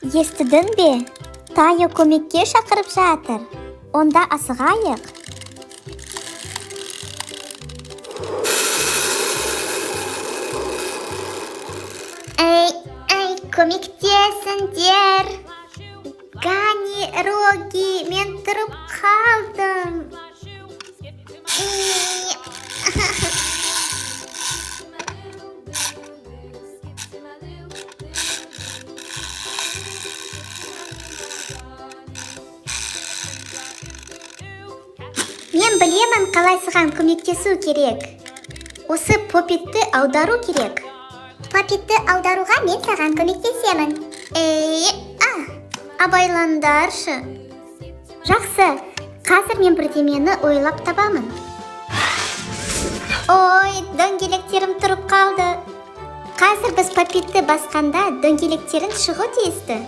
Естідің бе? Тайы көмекке шақырып жатыр. Онда асығайық. Эй, көмектесіңдер. Гани, Роги, мен тұрып қалдым. Мен білемін қалай саған көмектесу керек. Осы попитті аудару керек. Попитті аударуға мен саған көмектесемін. Абайландаршы. Жақсы, қазір мен бірдемені ойлап табамын. Ой, дөңгелектерім тұрып қалды. Қазір біз попитті басқанда дөңгелектерін шығу тиісті.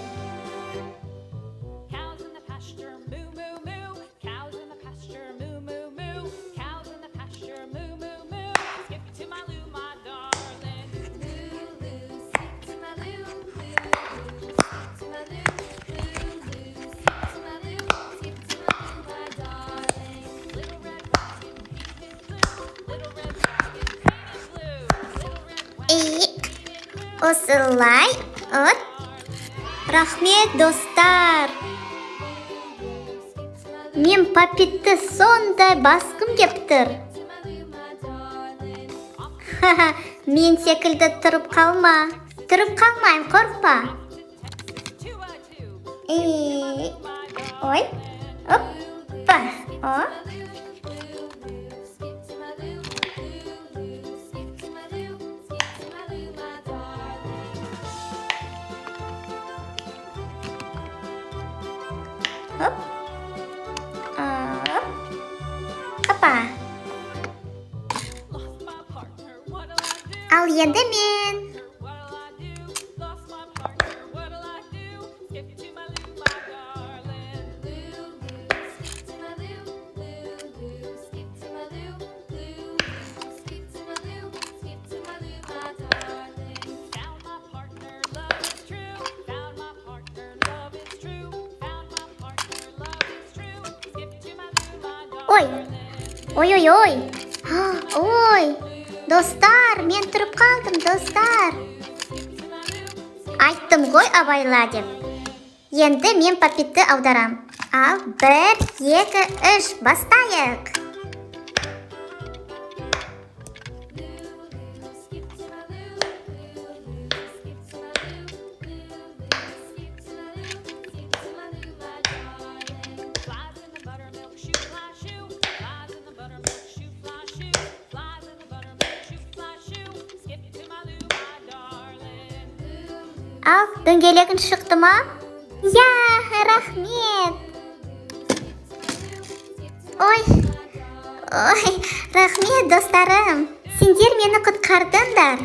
Осылай, рахмет, достар. Мен попитті сондай басқым кеп тұр. Мен секілді тұрып қалма. Тұрып қалмайым, қорқпа. Ой, оппа. Опа. Ал енді мен. Ой, достар, мен тұрып қалдым, достар. Айттым ғой абайла деп. Енді мен попитті аударам. Ал 1, 2, 3 бастайық. Ал, дөңгелегін шықты ма? Я, рахмет. Ой, рахмет, достарым. Сендер мені құтқардыңдар.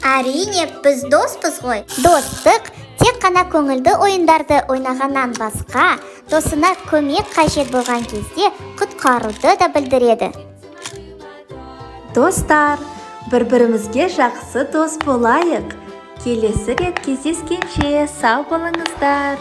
Әрине, біз доспыз ғой. Достық тек қана көңілді ойындарды ойнағаннан басқа, досына көмек қажет болған кезде құтқаруды да білдіреді. Достар, бір-бірімізге жақсы дос болайық. Келесі рет кездескенше сау болыңыздар.